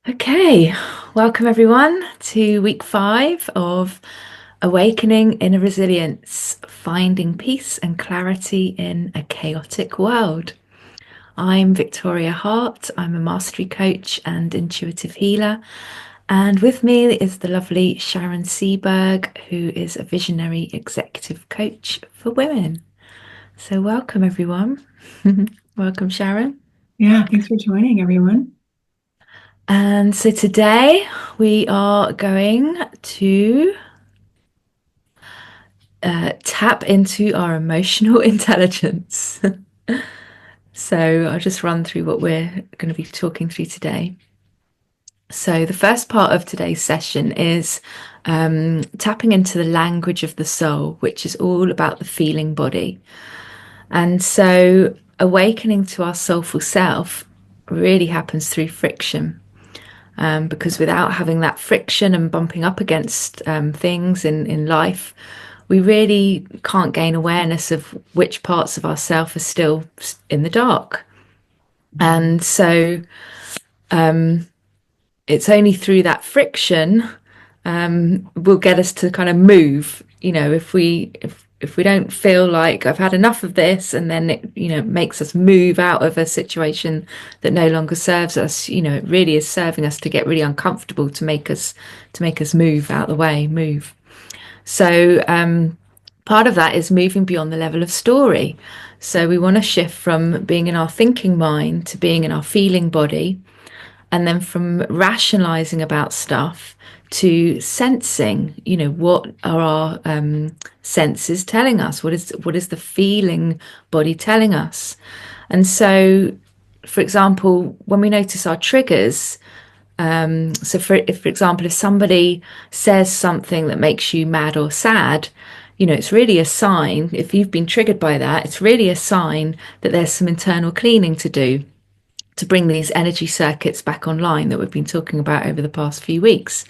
Okay, welcome everyone to week 5 of Awakening Inner Resilience, Finding Peace and Clarity in a Chaotic World. I'm Victoria Hart. I'm a mastery coach and intuitive healer. And with me is the lovely Sharon Seberg, who is a visionary executive coach for women. So, welcome everyone. Welcome, Sharon. Yeah, thanks for joining, everyone. And so today we are going to tap into our emotional intelligence. So I'll just run through what we're going to be talking through today. So the first part of today's session is tapping into the language of the soul, which is all about the feeling body. And so awakening to our soulful self really happens through friction. Because without having that friction and bumping up against things in life, we really can't gain awareness of which parts of ourself are still in the dark. And so it's only through that friction will get us to kind of move. If we don't feel like I've had enough of this, and then it makes us move out of a situation that no longer serves us, it really is serving us to get really uncomfortable to make us move out the way, move. So part of that is moving beyond the level of story. So we want to shift from being in our thinking mind to being in our feeling body, and then from rationalizing about stuff to sensing. What are our senses telling us? What is the feeling body telling us? And so, for example, when we notice our triggers, so for example, if somebody says something that makes you mad or sad, it's really a sign. If you've been triggered by that, it's really a sign that there's some internal cleaning to do to bring these energy circuits back online that we've been talking about over the past few weeks.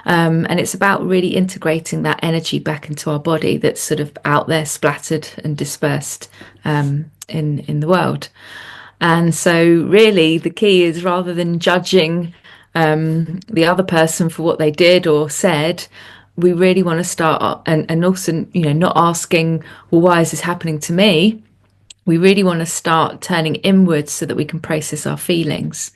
And it's about really integrating that energy back into our body that's sort of out there, splattered and dispersed in the world. And so, really, the key is, rather than judging the other person for what they did or said, we really want to start and also, not asking, well, why is this happening to me? We really want to start turning inwards so that we can process our feelings.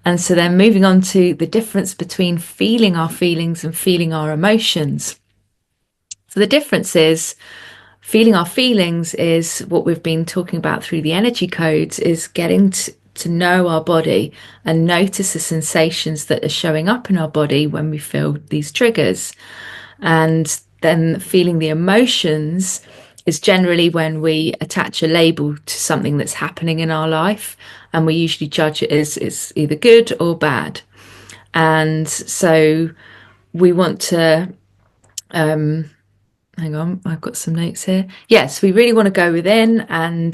And so then moving on to the difference between feeling our feelings and feeling our emotions. So the difference is, feeling our feelings is what we've been talking about through the energy codes, is getting to know our body and notice the sensations that are showing up in our body when we feel these triggers. And then feeling the emotions is generally when we attach a label to something that's happening in our life, and we usually judge it as it's either good or bad. And so we want to hang on, I've got some notes here. Yes, we really want to go within and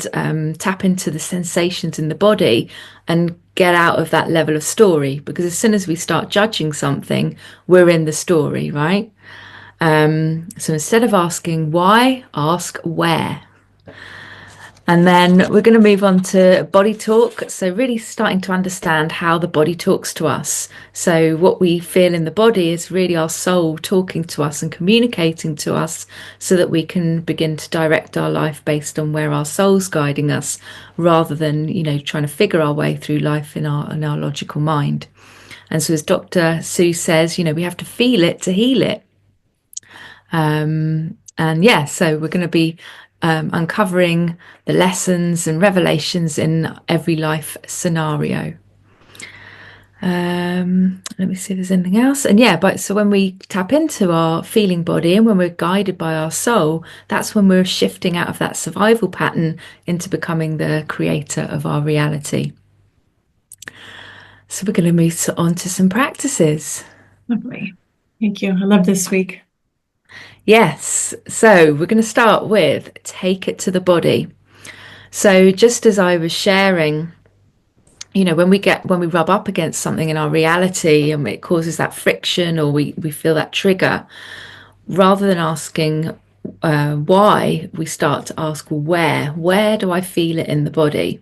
tap into the sensations in the body and get out of that level of story, because as soon as we start judging something, we're in the story, right? So instead of asking why, ask where. And then we're going to move on to body talk. So, really starting to understand how the body talks to us. So, what we feel in the body is really our soul talking to us and communicating to us, so that we can begin to direct our life based on where our soul's guiding us, rather than, trying to figure our way through life in our logical mind. And so, as Dr. Sue says, we have to feel it to heal it. And yeah, so we're going to be uncovering the lessons and revelations in every life scenario. Let me see if there's anything else. And yeah, but so when we tap into our feeling body and when we're guided by our soul, that's when we're shifting out of that survival pattern into becoming the creator of our reality. So we're going to move on to some practices. Lovely. Thank you. I love this week. Yes, so we're going to start with take it to the body. So just as I was sharing, when we rub up against something in our reality and it causes that friction, or we feel that trigger, rather than asking why, we start to ask, well, where do I feel it in the body?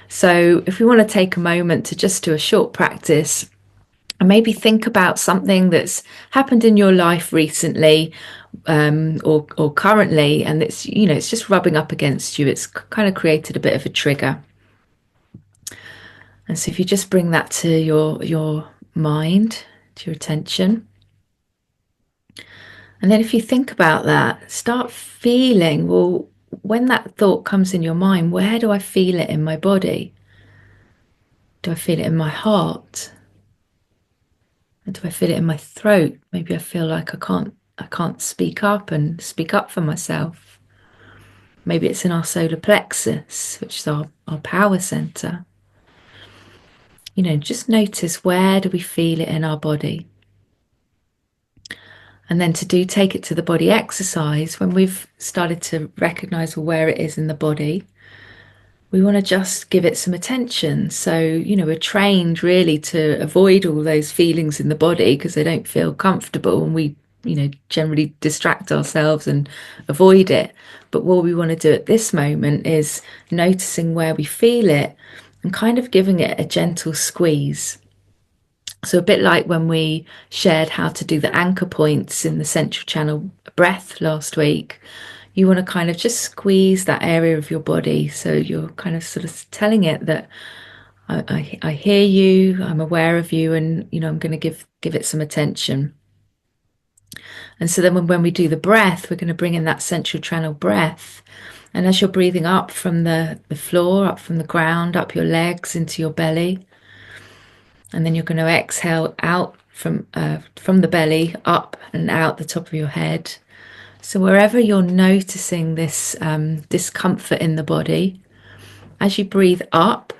So if we want to take a moment to just do a short practice And maybe think about something that's happened in your life recently, or currently, and it's just rubbing up against you. It's kind of created a bit of a trigger. And so if you just bring that to your mind, to your attention, and then if you think about that, start feeling, well, when that thought comes in your mind, where do I feel it in my body? Do I feel it in my heart? And do I feel it in my throat? Maybe I feel like I can't speak up and speak up for myself. Maybe it's in our solar plexus, which is our power center. Just notice, where do we feel it in our body? And then take it to the body exercise, when we've started to recognize where it is in the body, we want to just give it some attention. So, we're trained really to avoid all those feelings in the body because they don't feel comfortable, and we, generally distract ourselves and avoid it. But what we want to do at this moment is noticing where we feel it and kind of giving it a gentle squeeze. So, a bit like when we shared how to do the anchor points in the central channel breath last week, you want to kind of just squeeze that area of your body. So, you're kind of sort of telling it that I hear you, I'm aware of you, and I'm going to give it some attention. And so then when we do the breath, we're going to bring in that central channel breath. And as you're breathing up from the floor, up from the ground, up your legs into your belly, and then you're going to exhale out from the belly up and out the top of your head. So wherever you're noticing this discomfort in the body, as you breathe up,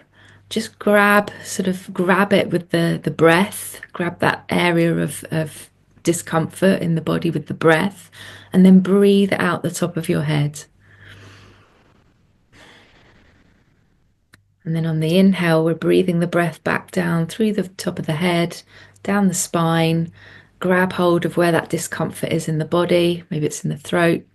just grab it with the breath, grab that area of discomfort in the body with the breath, and then breathe out the top of your head. And then on the inhale, we're breathing the breath back down through the top of the head, down the spine. Grab hold of where that discomfort is in the body. Maybe it's in the throat.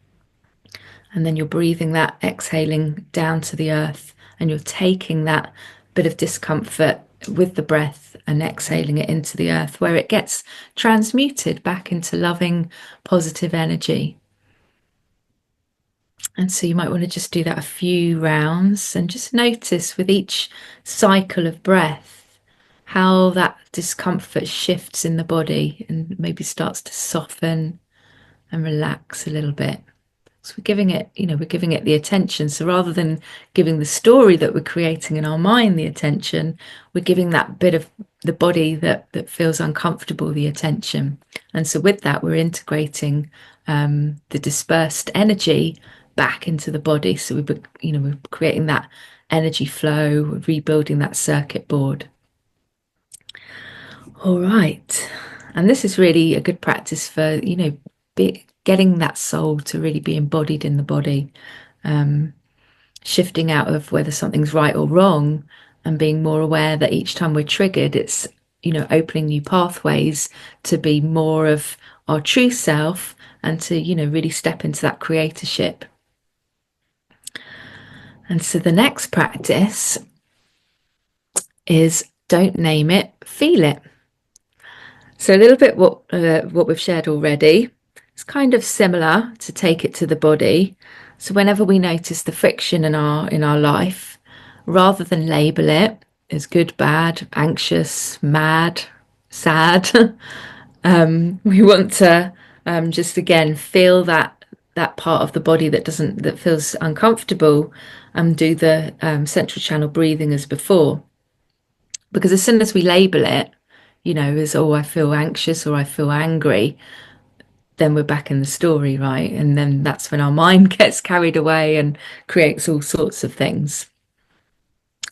And then you're breathing that, exhaling down to the earth. And you're taking that bit of discomfort with the breath and exhaling it into the earth, where it gets transmuted back into loving, positive energy. And so you might want to just do that a few rounds and just notice with each cycle of breath how that discomfort shifts in the body and maybe starts to soften and relax a little bit. So we're giving it the attention. So rather than giving the story that we're creating in our mind the attention, we're giving that bit of the body that feels uncomfortable the attention. And so with that, we're integrating the dispersed energy back into the body. So we're creating that energy flow, we're rebuilding that circuit board. All right. And this is really a good practice for, getting that soul to really be embodied in the body, shifting out of whether something's right or wrong and being more aware that each time we're triggered, it's, opening new pathways to be more of our true self and to, really step into that creatorship. And so the next practice is don't name it, feel it. So a little bit what we've shared already. It's kind of similar to take it to the body. So whenever we notice the friction in our life, rather than label it as good, bad, anxious, mad, sad, we want to just again feel that part of the body that feels uncomfortable, and do the central channel breathing as before. Because as soon as we label it, as, oh, I feel anxious or I feel angry, then we're back in the story, right? And then that's when our mind gets carried away and creates all sorts of things.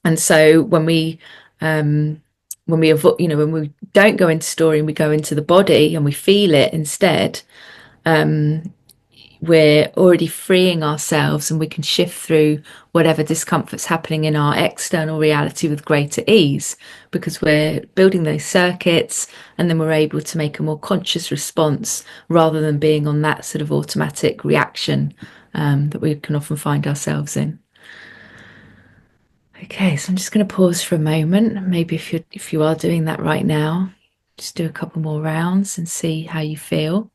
And so when we don't go into story and we go into the body and we feel it instead, we're already freeing ourselves and we can shift through whatever discomfort's happening in our external reality with greater ease, because we're building those circuits, and then we're able to make a more conscious response rather than being on that sort of automatic reaction that we can often find ourselves in. Okay, so I'm just going to pause for a moment. Maybe if you are doing that right now, Just do a couple more rounds and see how you feel.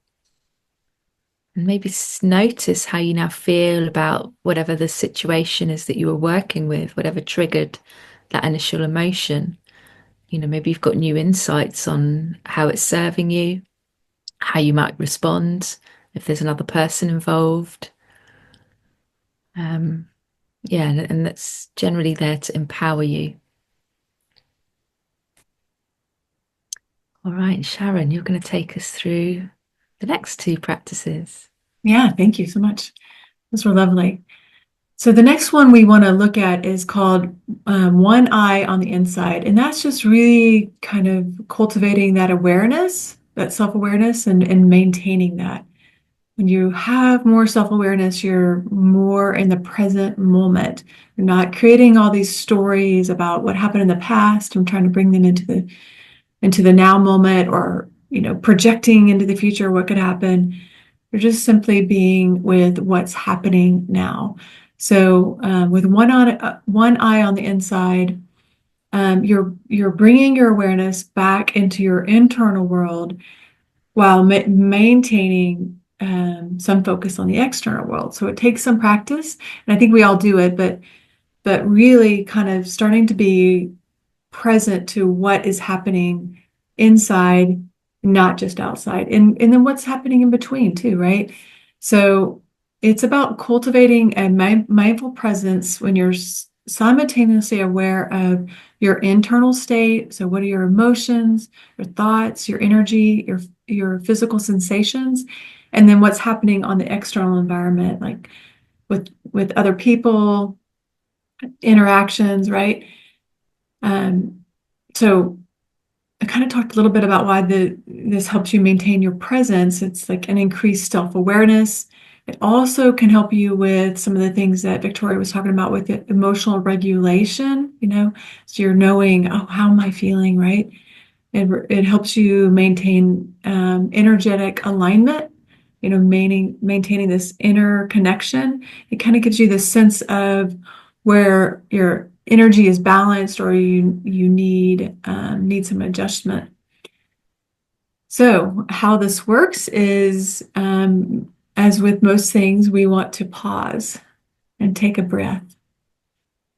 And maybe notice how you now feel about whatever the situation is that you were working with, whatever triggered that initial emotion. Maybe you've got new insights on how it's serving you, how you might respond if there's another person involved. Um, yeah, and that's generally there to empower you. All right, Sharon, you're going to take us through the next two practices. Yeah, thank you so much. Those were lovely. So the next one we want to look at is called one eye on the inside. And that's just really kind of cultivating that awareness, that self-awareness, and maintaining that. When you have more self-awareness, you're more in the present moment. You're not creating all these stories about what happened in the past and trying to bring them into the now moment, or projecting into the future what could happen. You're just simply being with what's happening now. So with one eye on the inside, you're bringing your awareness back into your internal world while maintaining some focus on the external world. So it takes some practice, and I think we all do it, but really kind of starting to be present to what is happening inside, not just outside, and then what's happening in between too, right? So it's about cultivating a mindful presence when you're simultaneously aware of your internal state. So what are your emotions, your thoughts, your energy, your physical sensations, and then what's happening on the external environment, like with other people, interactions, right? So I kind of talked a little bit about why this helps you maintain your presence. It's like an increased self-awareness. It also can help you with some of the things that Victoria was talking about with emotional regulation, so you're knowing, oh, how am I feeling, right? It helps you maintain energetic alignment, maintaining this inner connection. It kind of gives you this sense of where your energy is balanced, or you need some adjustment. So how this works is, as with most things, we want to pause and take a breath.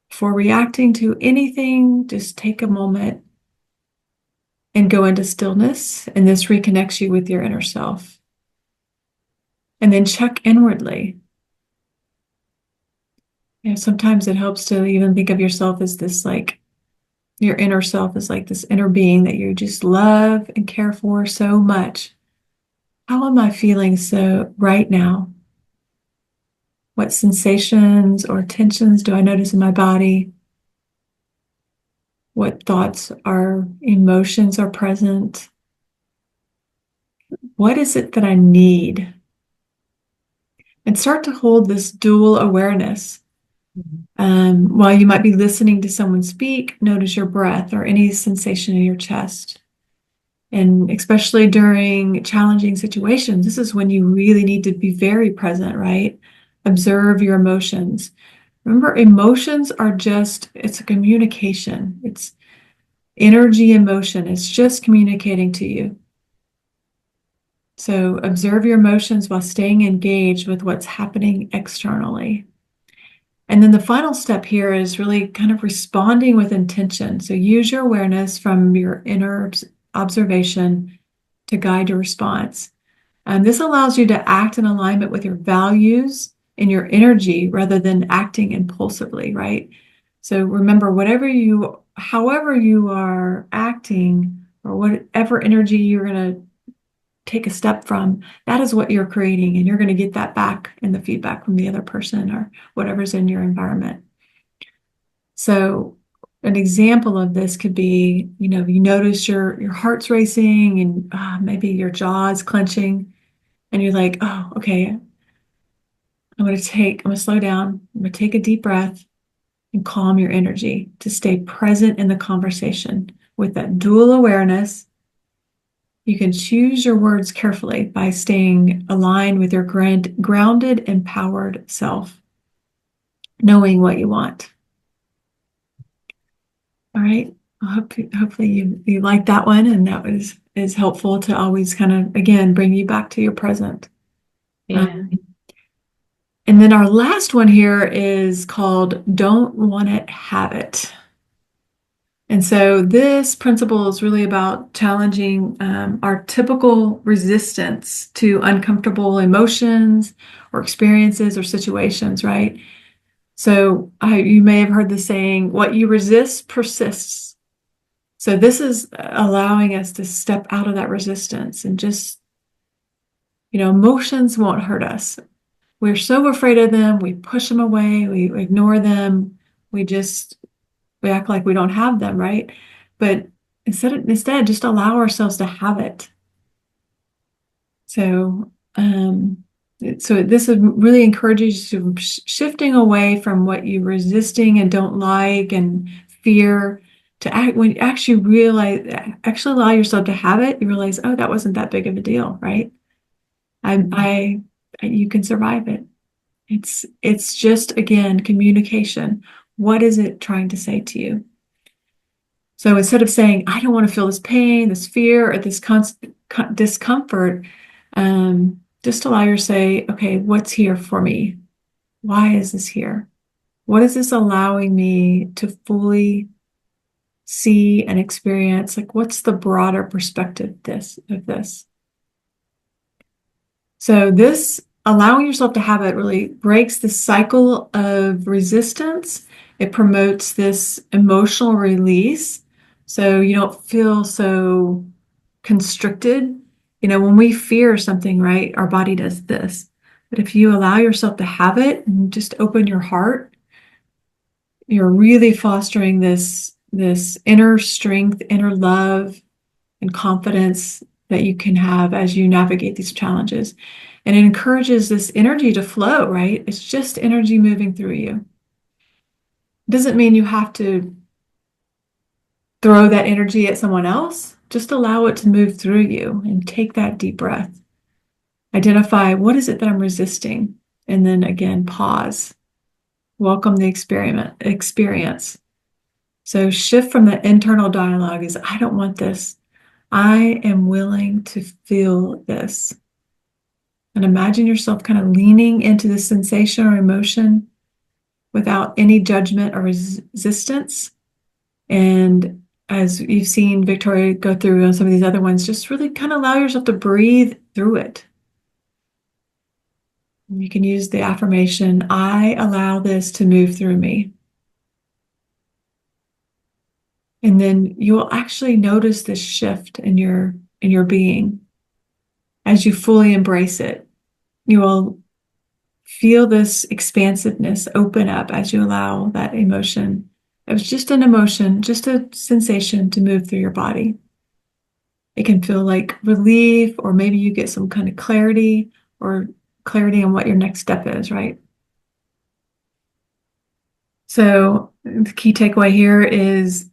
Before reacting to anything, just take a moment and go into stillness, and this reconnects you with your inner self. And then check inwardly. Sometimes it helps to even think of yourself as this, like, your inner self is like this inner being that you just love and care for so much. How am I feeling so right now? What sensations or tensions do I notice in my body? What thoughts or emotions are present? What is it that I need? And start to hold this dual awareness. While you might be listening to someone speak, notice your breath or any sensation in your chest. And especially during challenging situations, this is when you really need to be very present, right? Observe your emotions. Remember, emotions are it's a communication. It's energy in motion. It's just communicating to you. So observe your emotions while staying engaged with what's happening externally. And then the final step here is really kind of responding with intention. So use your awareness from your inner observation to guide your response. And this allows you to act in alignment with your values and your energy rather than acting impulsively, right? So remember, however you are acting, or whatever energy you're going to take a step from, that is what you're creating, and you're going to get that back in the feedback from the other person or whatever's in your environment. So an example of this could be, you notice your heart's racing, and maybe your jaw is clenching, and you're like, oh, okay, I'm going to slow down. I'm going to take a deep breath and calm your energy to stay present in the conversation with that dual awareness. You can choose your words carefully by staying aligned with your grounded, empowered self, knowing what you want. All right. Hopefully you like that one, and that is helpful to always kind of, again, bring you back to your present. Yeah. And then our last one here is called Don't Want It, Have It. And so this principle is really about challenging our typical resistance to uncomfortable emotions or experiences or situations, right? So you may have heard the saying, what you resist persists. So this is allowing us to step out of that resistance and just, emotions won't hurt us. We're so afraid of them, we push them away, we ignore them, we just we act like we don't have them, right? But instead just allow ourselves to have it. So this really encourages you shifting away from what you're resisting and don't like and fear to act when you actually allow yourself to have it, you realize, oh, that wasn't that big of a deal, right? I you can survive it. It's just, again, communication. What is it trying to say to you? So instead of saying, I don't want to feel this pain, this fear, or this discomfort, just allow your say, okay, what's here for me? Why is this here? What is this allowing me to fully see and experience? Like, what's the broader perspective of this? So this allowing yourself to have it really breaks the cycle of resistance. It promotes this emotional release. So you don't feel so constricted. When we fear something, right, our body does this. But if you allow yourself to have it and just open your heart, you're really fostering this inner strength, inner love, and confidence that you can have as you navigate these challenges. And it encourages this energy to flow, right? It's just energy moving through you. It doesn't mean you have to throw that energy at someone else. Just allow it to move through you and take that deep breath. Identify, what is it that I'm resisting? And then again, pause. Welcome the experience. So shift from the internal dialogue is, I don't want this. I am willing to feel this. And imagine yourself kind of leaning into the sensation or emotion without any judgment or resistance. And as you've seen Victoria go through on some of these other ones, just really kind of allow yourself to breathe through it. You can use the affirmation, I allow this to move through me. And then you'll actually notice this shift in your being as you fully embrace it. You will feel this expansiveness open up as you allow that emotion. It was just an emotion, just a sensation to move through your body. It can feel like relief, or maybe you get some kind of clarity on what your next step is, right? So the key takeaway here is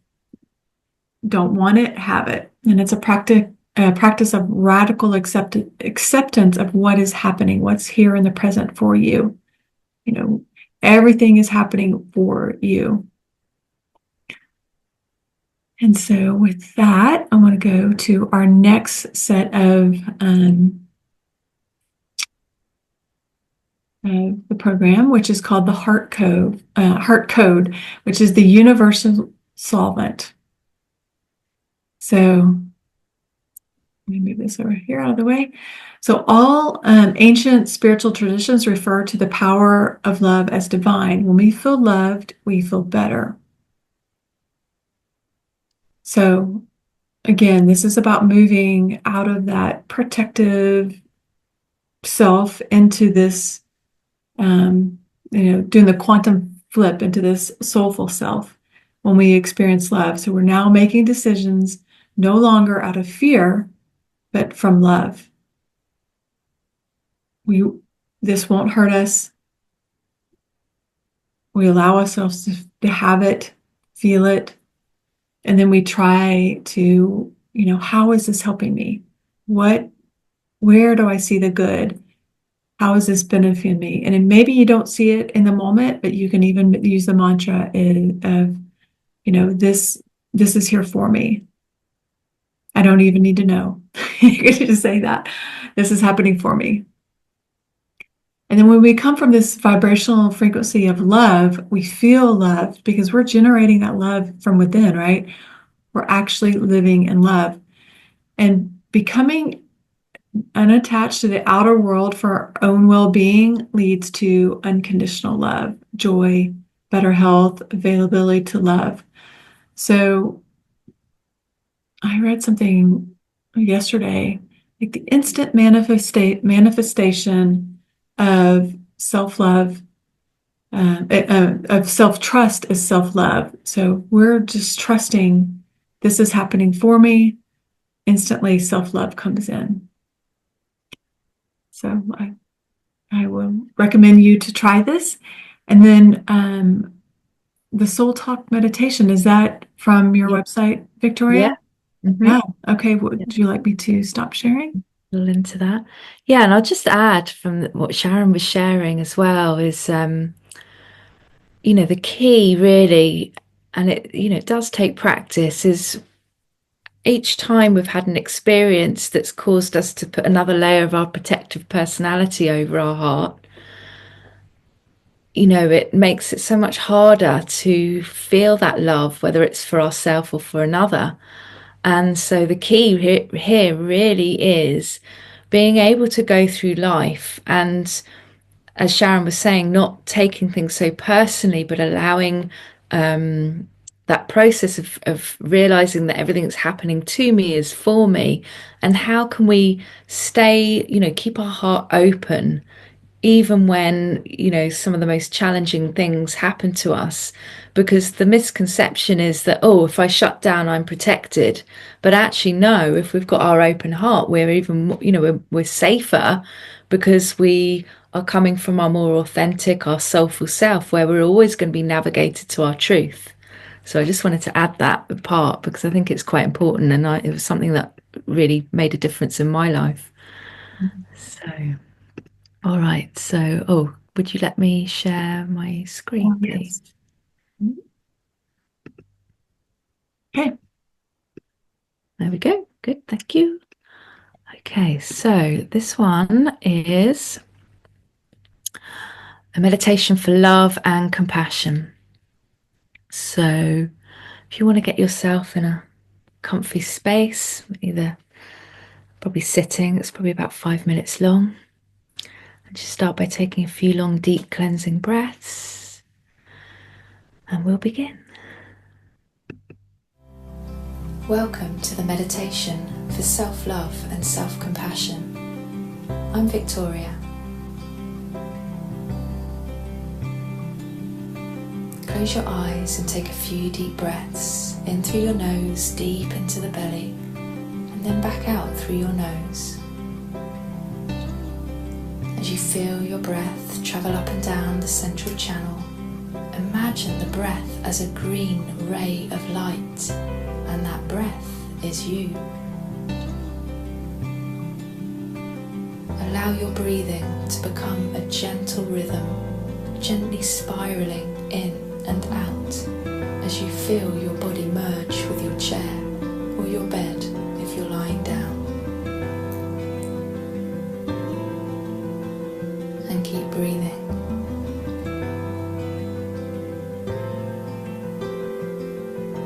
don't want it, have it. And it's a practice of radical acceptance of what is happening, what's here in the present for you. Everything is happening for you. And so with that, I want to go to our next set of the program, which is called the Heart Code, which is the universal solvent. So let me move this over here out of the way. So all ancient spiritual traditions refer to the power of love as divine. When we feel loved, we feel better. So again, this is about moving out of that protective self into this, doing the quantum flip into this soulful self when we experience love. So we're now making decisions no longer out of fear, but from love. This won't hurt us. We allow ourselves to have it, feel it, and then we try to, how is this helping me? Where do I see the good? How is this benefiting me? And then maybe you don't see it in the moment, but you can even use the mantra of, this is here for me. I don't even need to know. You can just say that. This is happening for me. And then when we come from this vibrational frequency of love, we feel loved because we're generating that love from within, right? We're actually living in love. And becoming unattached to the outer world for our own well-being leads to unconditional love, joy, better health, availability to love. So I read something yesterday, like the instant manifestation of self-love, of self-trust is self-love. So we're just trusting this is happening for me. Instantly, self-love comes in. So I will recommend you to try this. And then the Soul Talk meditation, is that from your Yeah. website, Victoria? Yeah. Hmm. Yeah. Okay. Would you like me to stop sharing? Into that. Yeah, and I'll just add from what Sharon was sharing as well is, the key really, and it does take practice, is each time we've had an experience that's caused us to put another layer of our protective personality over our heart, it makes it so much harder to feel that love, whether it's for ourselves or for another. And so the key here really is being able to go through life and, as Sharon was saying, not taking things so personally, but allowing that process of realizing that everything that's happening to me is for me. And how can we stay, keep our heart open even when some of the most challenging things happen to us, because the misconception is that, oh, if I shut down I'm protected, but actually no, if we've got our open heart, we're even we're safer, because we are coming from our more authentic, our soulful self, where we're always going to be navigated to our truth. So I just wanted to add that part because I think it's quite important, and it was something that really made a difference in my life. So all right. So, would you let me share my screen, please? Yes. Okay. There we go. Good. Thank you. Okay. So, this one is a meditation for love and compassion. So, if you want to get yourself in a comfy space, either probably sitting, it's probably about 5 minutes long. And just start by taking a few long, deep cleansing breaths, and we'll begin. Welcome to the meditation for self-love and self-compassion. I'm Victoria. Close your eyes and take a few deep breaths in through your nose, deep into the belly, and then back out through your nose. As you feel your breath travel up and down the central channel, imagine the breath as a green ray of light, and that breath is you. Allow your breathing to become a gentle rhythm, gently spiraling in and out as you feel your body merge with your chair or your bed if you're lying down. And keep breathing.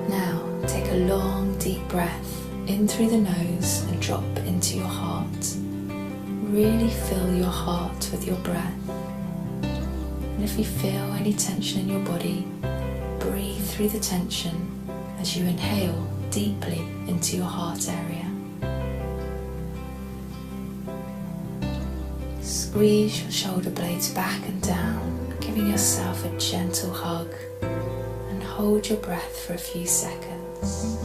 Now take a long deep breath in through the nose and drop into your heart. Really fill your heart with your breath. And if you feel any tension in your body, breathe through the tension as you inhale deeply into your heart area. Squeeze your shoulder blades back and down, giving yourself a gentle hug, and hold your breath for a few seconds.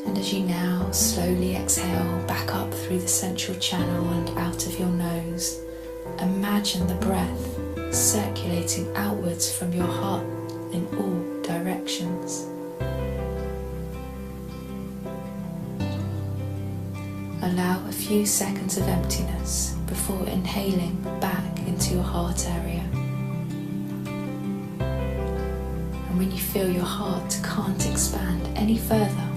And as you now slowly exhale back up through the central channel and out of your nose, imagine the breath circulating outwards from your heart in all directions. Allow a few seconds of emptiness before inhaling back into your heart area. when you feel your heart can't expand any further,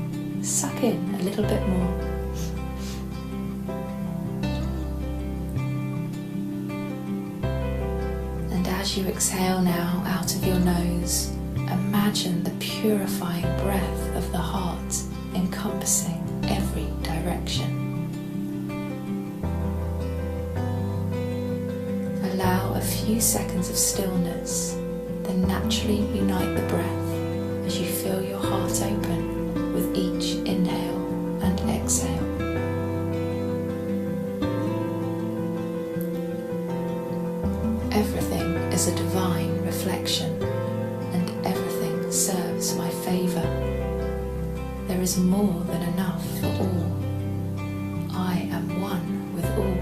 suck in a little bit more. And as you exhale now out of your nose, imagine the purifying breath of the heart encompassing every direction. Allow a few seconds of stillness, then naturally unite the breath as you feel your heart open with each inhale and exhale. Everything is a divine reflection, and everything serves my favour. There is more than enough for all. I am one with all.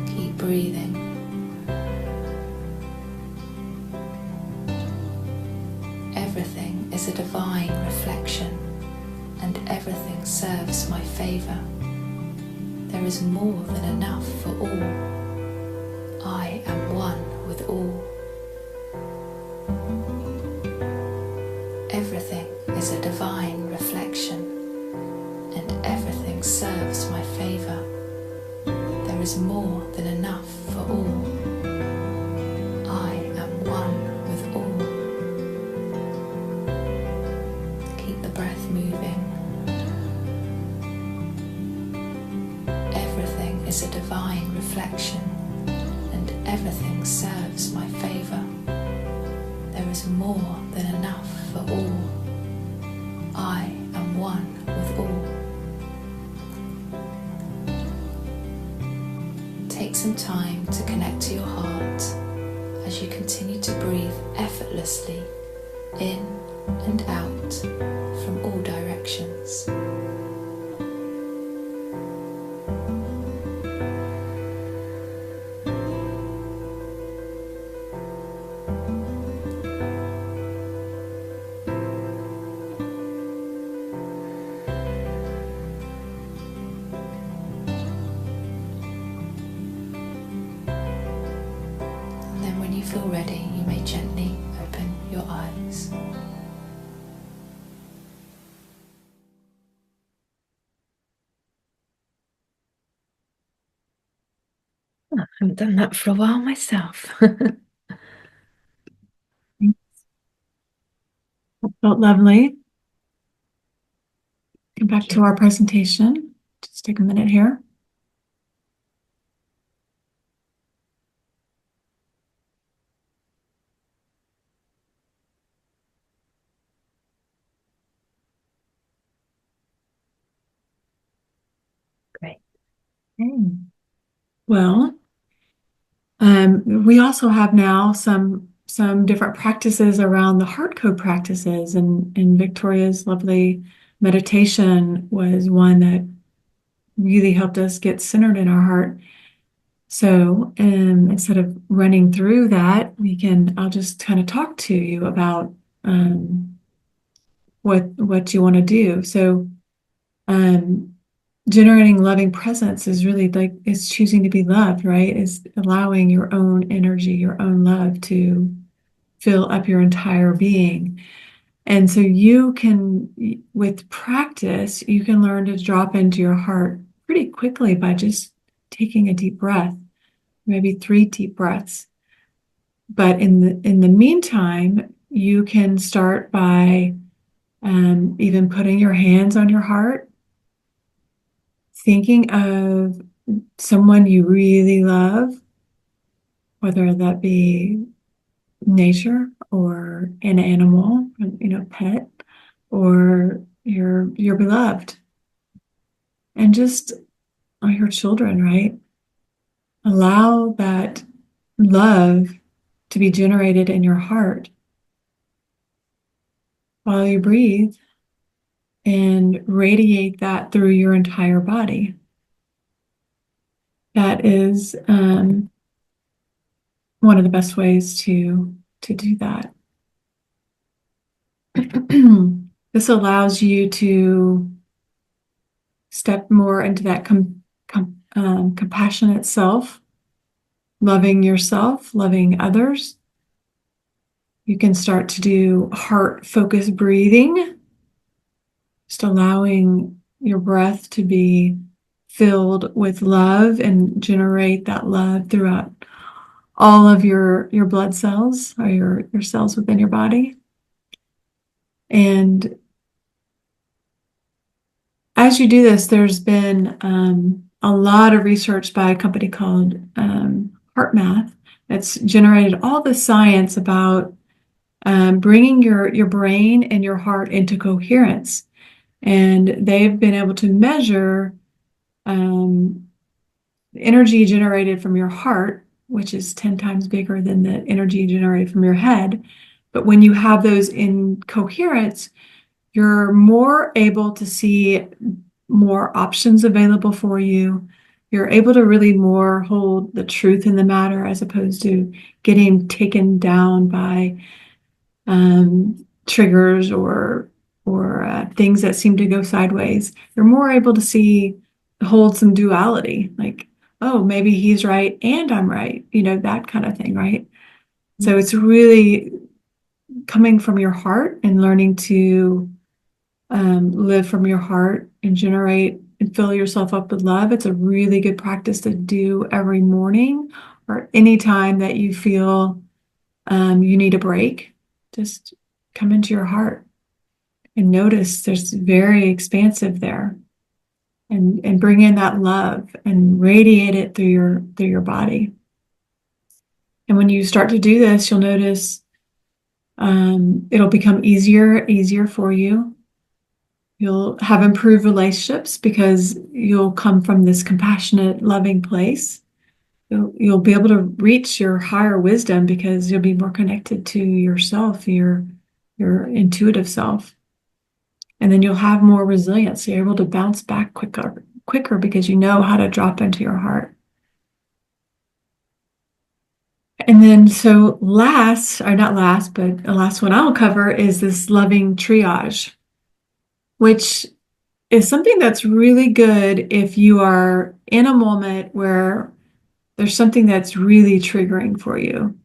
Keep breathing. Everything is a divine reflection, and everything serves my favour. There is more than enough for all. I am one with all. Everything is a divine reflection, and everything serves my favour. There is more than enough for all. I am one with all. Keep the breath moving. Everything is a divine reflection, and everything serves my favour. There is more than enough for all. I am one with all. Take some time to connect to your heart as you continue to breathe effortlessly in and out from all directions. When you feel ready, you may gently open your eyes. I haven't done that for a while myself. That felt lovely. Get back to our presentation. Just take a minute here. Great. Okay. Well, we also have now some different practices around the heart code practices, and Victoria's lovely meditation was one that really helped us get centered in our heart. So instead of running through that, I'll just kind of talk to you about what you want to do. So generating loving presence is really like it's choosing to be loved, right? Is allowing your own energy, your own love to fill up your entire being. And so you can, with practice, you can learn to drop into your heart pretty quickly by just taking a deep breath, maybe 3 deep breaths. But in the meantime, you can start by even putting your hands on your heart, thinking of someone you really love, whether that be nature or an animal, pet, or your beloved, and just your children, right? Allow that love to be generated in your heart while you breathe and radiate that through your entire body. That is one of the best ways to do that. This allows you to step more into that compassionate self, loving yourself, loving others, You can start to do heart focused breathing, just allowing your breath to be filled with love and generate that love throughout all of your blood cells or your cells within your body. And as you do this, there's been a lot of research by a company called HeartMath that's generated all the science about bringing your brain and your heart into coherence. And they've been able to measure energy generated from your heart, which is 10 times bigger than the energy generated from your head. But when you have those in coherence, you're more able to see more options available for you. You're able to really more hold the truth in the matter as opposed to getting taken down by triggers or things that seem to go sideways. You're more able to see, hold some duality, like, oh, maybe he's right and I'm right, that kind of thing, right? So it's really coming from your heart and learning to live from your heart and generate and fill yourself up with love. It's a really good practice to do every morning or any time that you feel you need a break. Just come into your heart and notice there's very expansive there, and bring in that love and radiate it through your body. And when you start to do this, you'll notice it'll become easier for you. You'll have improved relationships because you'll come from this compassionate, loving place. You'll be able to reach your higher wisdom because you'll be more connected to yourself, your intuitive self. And then you'll have more resilience. You're able to bounce back quicker because you know how to drop into your heart. And then so last, or not last, but the last one I'll cover is this loving triage, which is something that's really good if you are in a moment where there's something that's really triggering for you.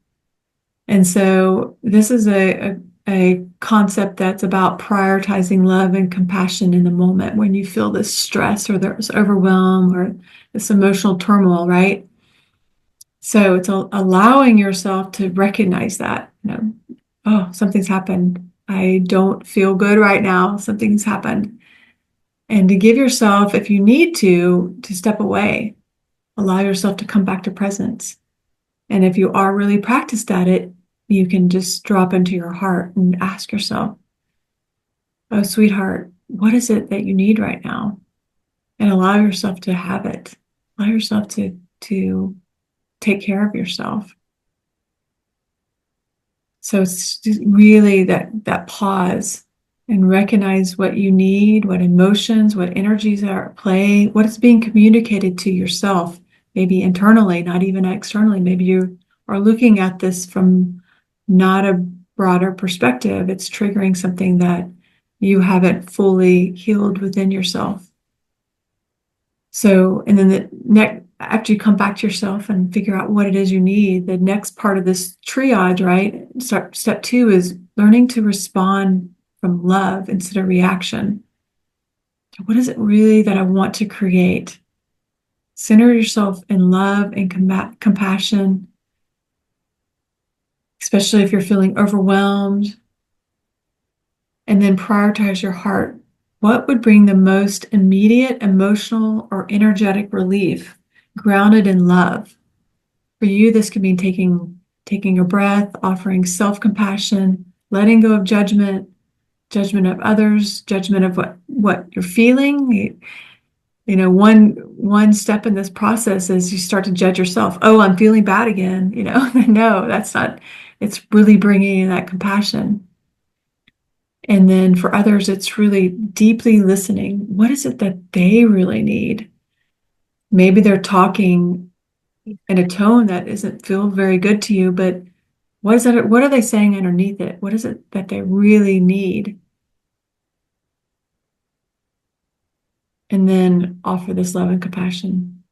And so this is a concept that's about prioritizing love and compassion in the moment when you feel this stress or this overwhelm or this emotional turmoil, right? So it's allowing yourself to recognize that, oh, something's happened. I don't feel good right now. Something's happened. And to give yourself, if you need to step away, allow yourself to come back to presence. And if you are really practiced at it, you can just drop into your heart and ask yourself, oh, sweetheart, what is it that you need right now? And allow yourself to have it. Allow yourself to take care of yourself. So it's really that pause and recognize what you need, what emotions, what energies are at play, what is being communicated to yourself, maybe internally, not even externally. Maybe you are looking at this from not a broader perspective. It's triggering something that you haven't fully healed within yourself. So, and then the next, after you come back to yourself and figure out what it is you need, the next part of this triage, right? Step 2 is learning to respond from love instead of reaction. What is it really that I want to create? Center yourself in love and compassion, especially if you're feeling overwhelmed. And then prioritize your heart. What would bring the most immediate emotional or energetic relief, grounded in love? For you, this could mean taking a breath, offering self-compassion, letting go of judgment of others, judgment of what you're feeling. One step in this process is you start to judge yourself. Oh, I'm feeling bad again. No, that's not. It's really bringing in that compassion. And then for others, it's really deeply listening. What is it that they really need? Maybe they're talking in a tone that doesn't feel very good to you, but what is it? What are they saying underneath it? What is it that they really need? And then offer this love and compassion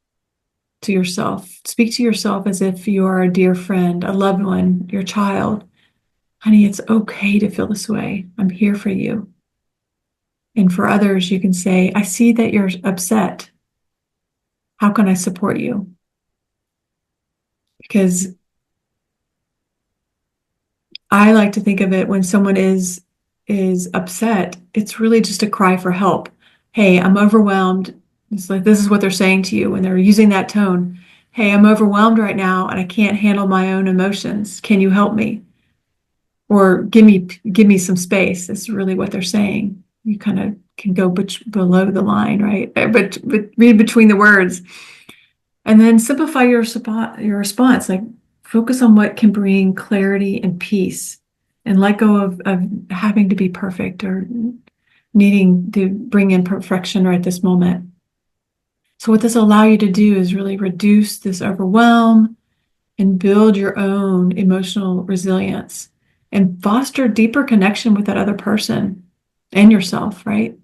to yourself. Speak to yourself as if you are a dear friend, a loved one, your child. honey, it's okay to feel this way. I'm here for you. And for others, you can say, I see that you're upset. How can I support you? Because I like to think of it when someone is upset, it's really just a cry for help. Hey, I'm overwhelmed. It's like this is what they're saying to you when they're using that tone. Hey, I'm overwhelmed right now and I can't handle my own emotions. Can you help me? Or give me some space. That's really what they're saying. You kind of can go below the line, right? But read between the words. And then simplify your response. Like focus on what can bring clarity and peace and let go of having to be perfect or needing to bring in perfection right this moment. So what this will allow you to do is really reduce this overwhelm and build your own emotional resilience and foster deeper connection with that other person and yourself, right?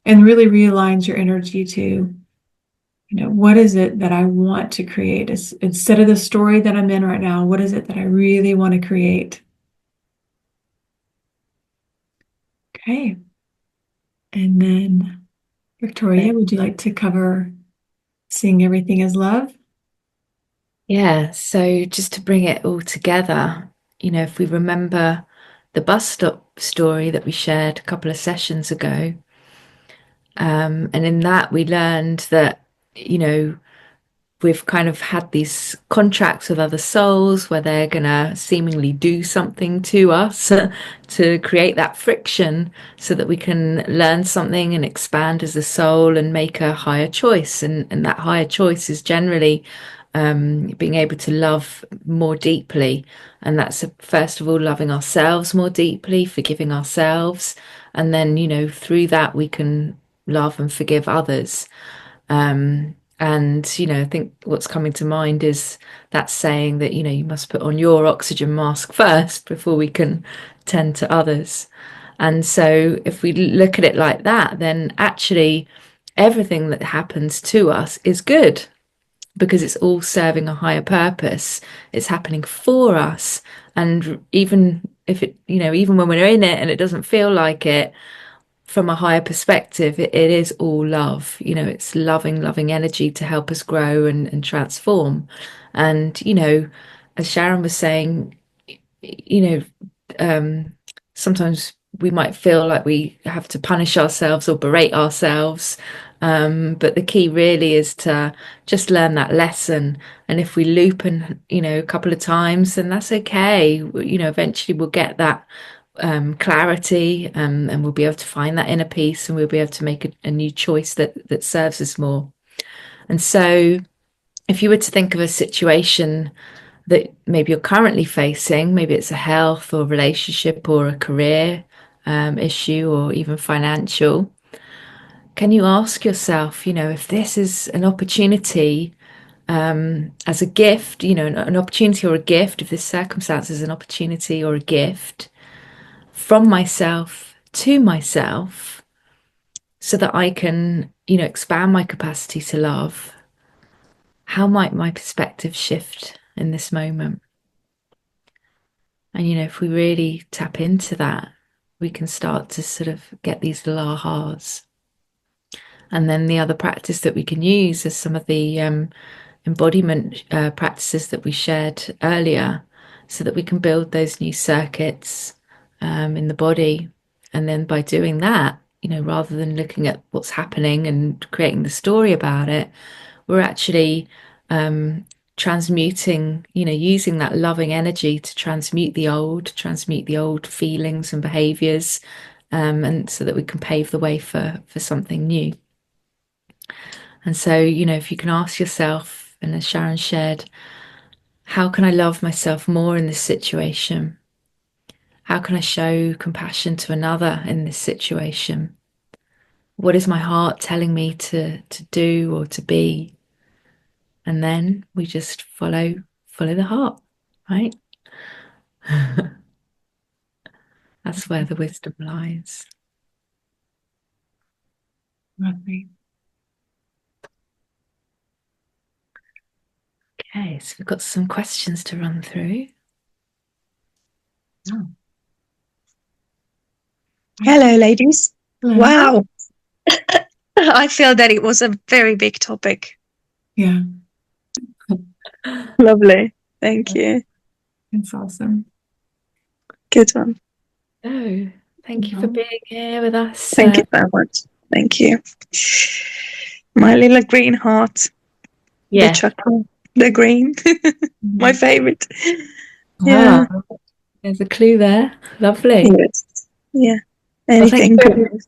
And really realigns your energy to what is it that I want to create? Instead of the story that I'm in right now, what is it that I really want to create? Okay. And then, Victoria, would you like to cover seeing everything as love? Yeah, so just to bring it all together, if we remember the bus stop story that we shared a couple of sessions ago, and in that we learned that, you know, we've kind of had these contracts with other souls where they're gonna seemingly do something to us to create that friction so that we can learn something and expand as a soul and make a higher choice. And that higher choice is generally being able to love more deeply. And that's first of all loving ourselves more deeply, forgiving ourselves. And then, through that we can love and forgive others. And, I think what's coming to mind is that saying that, you must put on your oxygen mask first before we can tend to others. And so if we look at it like that, then actually everything that happens to us is good because it's all serving a higher purpose. It's happening for us. And even if it, even when we're in it and it doesn't feel like it, from a higher perspective, it is all love. It's loving energy to help us grow and transform. And, as Sharon was saying, you know, um, sometimes we might feel like we have to punish ourselves or berate ourselves. But the key really is to just learn that lesson. And if we loop and, a couple of times, then that's okay. Eventually we'll get that clarity, and we'll be able to find that inner peace and we'll be able to make a new choice that serves us more. And so if you were to think of a situation that maybe you're currently facing, maybe it's a health or relationship or a career issue or even financial, can you ask yourself, if this is an opportunity as a gift, an opportunity or a gift, if this circumstance is an opportunity or a gift from myself to myself so that I can, expand my capacity to love, how might my perspective shift in this moment? And, if we really tap into that, we can start to sort of get these little ahas. And then the other practice that we can use is some of the embodiment practices that we shared earlier, so that we can build those new circuits in the body. And then by doing that, rather than looking at what's happening and creating the story about it, we're actually um, transmuting, using that loving energy to transmute the old feelings and behaviors, and so that we can pave the way for something new. And so, if you can ask yourself, and as Sharon shared, how can I love myself more in this situation? How can I show compassion to another in this situation? What is my heart telling me to do or to be? And then we just follow the heart, right? That's where the wisdom lies. Lovely. Okay, so we've got some questions to run through. Oh. Hello, ladies. Hello. Wow. I feel that it was a very big topic. Yeah, Lovely. Thank you. it's awesome. Good one. Oh, thank you for Mhm. being here with us. Thank you so much. Thank you. My little green heart, the Yeah. chocolate, the green, my Mhm. favorite. Ah, Yeah. there's a clue there. Lovely. Yes. Yeah. Well, thank Anything you. good.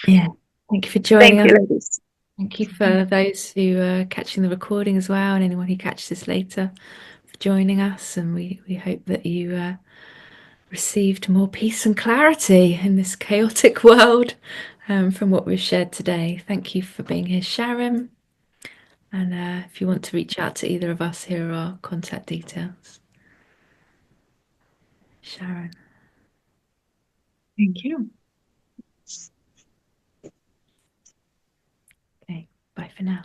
Yeah. Thank you for Thank joining us. you, ladies. Thank you for those who are catching the recording as well, and anyone who catches this later for joining us. And we hope that you received more peace and clarity in this chaotic world from what we've shared today. Thank you for being here, Sharon. And if you want to reach out to either of us, here are our contact details. Sharon. Thank you. Okay, bye for now.